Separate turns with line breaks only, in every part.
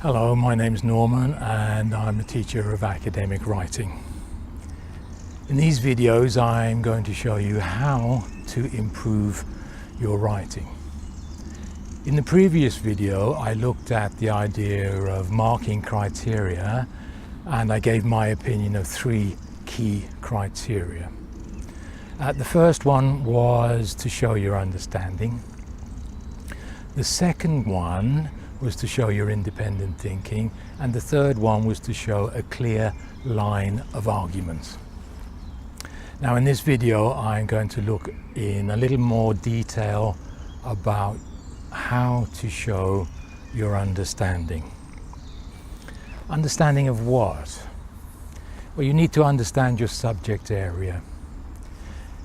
Hello, my name's Norman and I'm a teacher of academic writing. In these videos I'm going to show you how to improve your writing. In the previous video I looked at the idea of marking criteria and I gave my opinion of 3 key criteria. The first one was to show your understanding. The second one was to show your independent thinking, and the third one was to show a clear line of argument. Now in this video I'm going to look in a little more detail about how to show your understanding. Understanding of what? Well, you need to understand your subject area.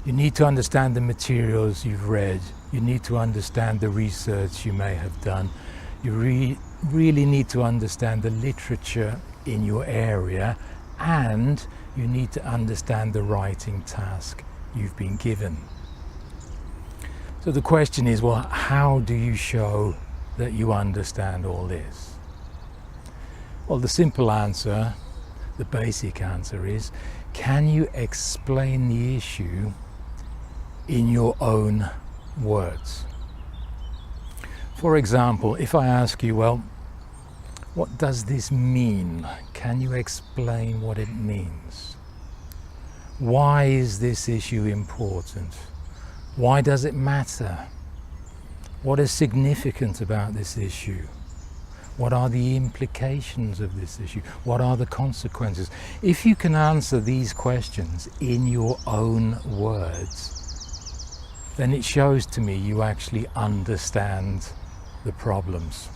You need to understand the materials you've read. You need to understand the research you may have done. You really need to understand the literature in your area, and you need to understand the writing task you've been given. So the question is, well, how do you show that you understand all this? Well, the simple answer, the basic answer is, can you explain the issue in your own words? For example, if I ask you, well, what does this mean? Can you explain what it means? Why is this issue important? Why does it matter? What is significant about this issue? What are the implications of this issue? What are the consequences? If you can answer these questions in your own words, then it shows to me you actually understand the problems.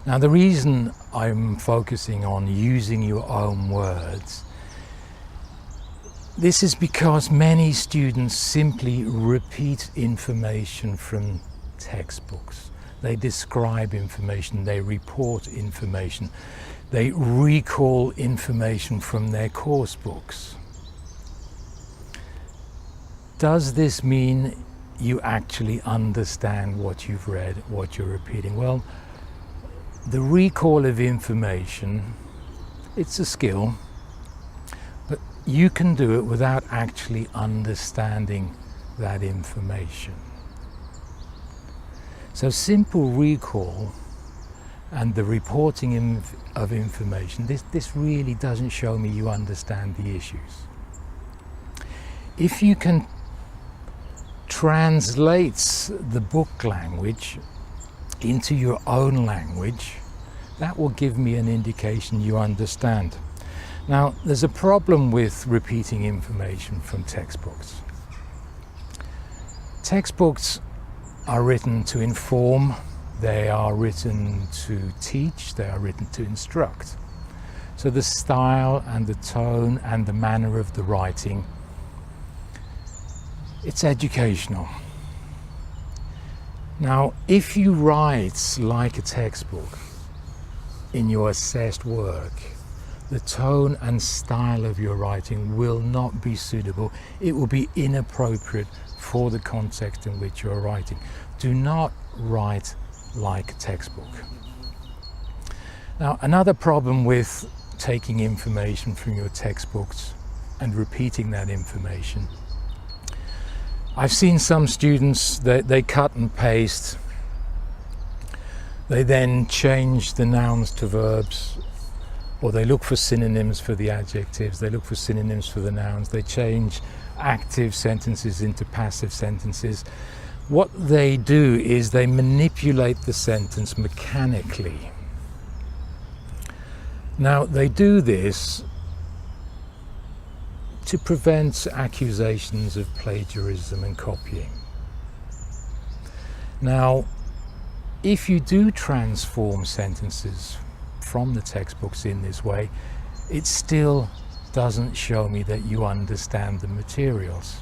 Now the reason I'm focusing on using your own words, this is because many students simply repeat information from textbooks. They describe information, they report information, they recall information from their course books. Does this mean you actually understand what you've read, what you're repeating? Well, the recall of information, it's a skill, but you can do it without actually understanding that information. So simple recall and the reporting of information, this really doesn't show me you understand the issues. If you can translate the book language into your own language, that will give me an indication you understand. Now, there's a problem with repeating information from textbooks. Textbooks are written to inform, they are written to teach, they are written to instruct. So the style and the tone and the manner of the writing, it's educational. Now, if you write like a textbook in your assessed work, the tone and style of your writing will not be suitable. It will be inappropriate for the context in which you're writing. Do not write like a textbook. Now, another problem with taking information from your textbooks and repeating that information, I've seen some students that they cut and paste. They then change the nouns to verbs, or they look for synonyms for the adjectives, they look for synonyms for the nouns, they change active sentences into passive sentences. What they do is they manipulate the sentence mechanically. Now, they do this to prevent accusations of plagiarism and copying. Now, if you do transform sentences from the textbooks in this way, it still doesn't show me that you understand the materials.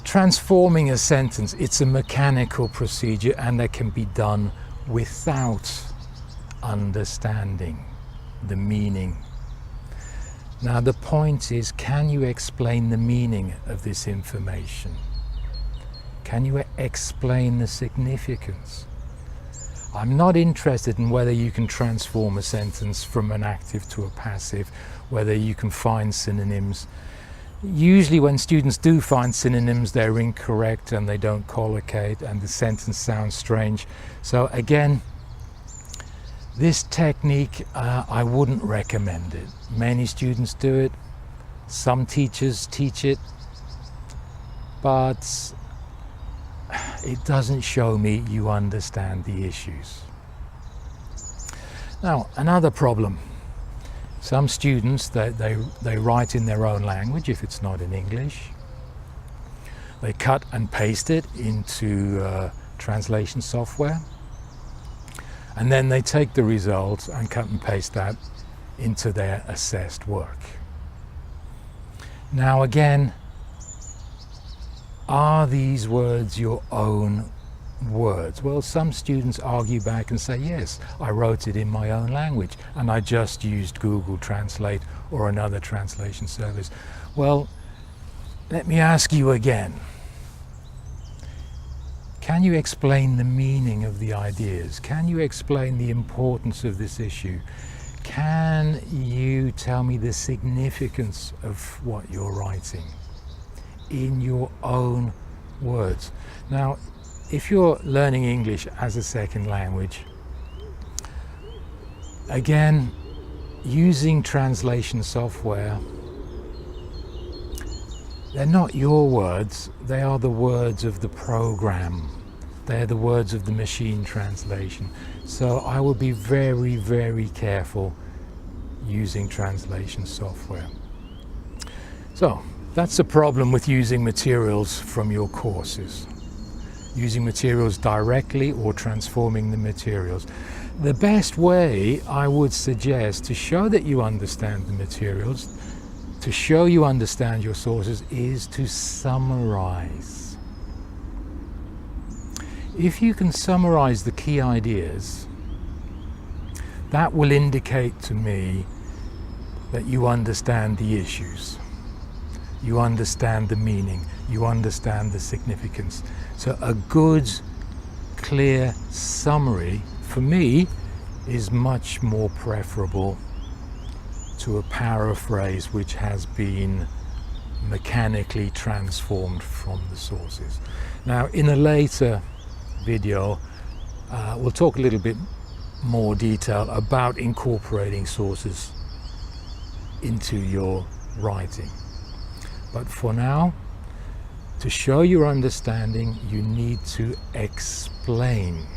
Transforming a sentence, it's a mechanical procedure, and that can be done without understanding the meaning. Now the point is, can you explain the meaning of this information? Can you explain the significance? I'm not interested in whether you can transform a sentence from an active to a passive, whether you can find synonyms. Usually when students do find synonyms, they're incorrect and they don't collocate and the sentence sounds strange. So again, this technique, I wouldn't recommend it. Many students do it, some teachers teach it, but it doesn't show me you understand the issues. Now, another problem. Some students, they write in their own language if it's not in English. They cut and paste it into translation software. And then they take the results and cut and paste that into their assessed work. Now again, are these words your own words? Well, some students argue back and say, yes, I wrote it in my own language and I just used Google Translate or another translation service. Well, let me ask you again. Can you explain the meaning of the ideas? Can you explain the importance of this issue? Can you tell me the significance of what you're writing in your own words? Now, if you're learning English as a second language, again, using translation software, they're not your words, they are the words of the program. They're the words of the machine translation. So I would be very, very careful using translation software. So that's the problem with using materials from your courses. Using materials directly or transforming the materials. The best way, I would suggest, to show that you understand the materials, to show you understand your sources, is to summarize. If you can summarize the key ideas, that will indicate to me that you understand the issues. You understand the meaning. You understand the significance. So a good, clear summary, for me, is much more preferable to a paraphrase which has been mechanically transformed from the sources. Now, in a later video, we'll talk a little bit more detail about incorporating sources into your writing. But for now, to show your understanding, you need to explain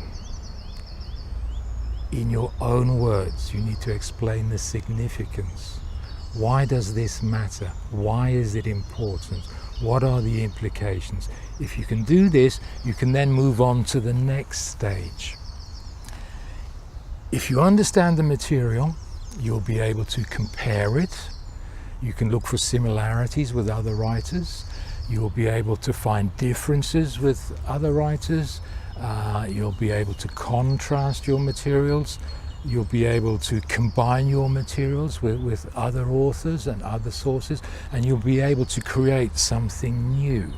in your own words. You need to explain the significance. Why does this matter? Why is it important? What are the implications? If you can do this, you can then move on to the next stage. If you understand the material, you'll be able to compare it. You can look for similarities with other writers. You'll be able to find differences with other writers. You'll be able to contrast your materials. You'll be able to combine your materials with other authors and other sources, and you'll be able to create something new.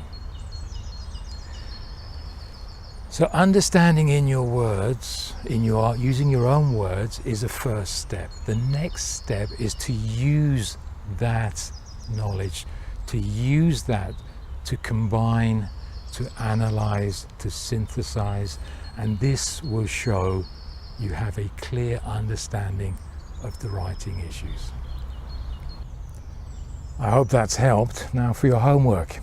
So understanding in your words, using your own words, is a first step. The next step is to use that knowledge, to use that to combine, to analyze, to synthesize, and this will show you have a clear understanding of the writing issues. I hope that's helped. Now for your homework,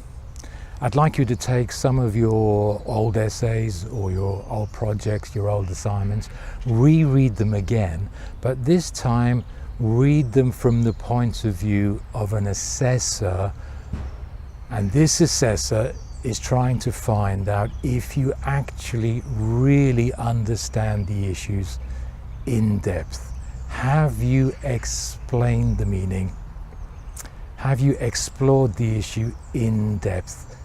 I'd like you to take some of your old essays or your old projects, your old assignments, reread them again, but this time read them from the point of view of an assessor, and this assessor is trying to find out if you actually really understand the issues in depth. Have you explained the meaning? Have you explored the issue in depth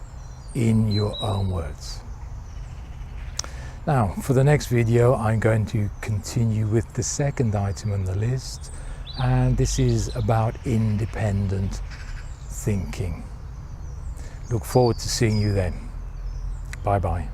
in your own words? Now, for the next video, I'm going to continue with the second item on the list, and this is about independent thinking. Look forward to seeing you then. Bye-bye.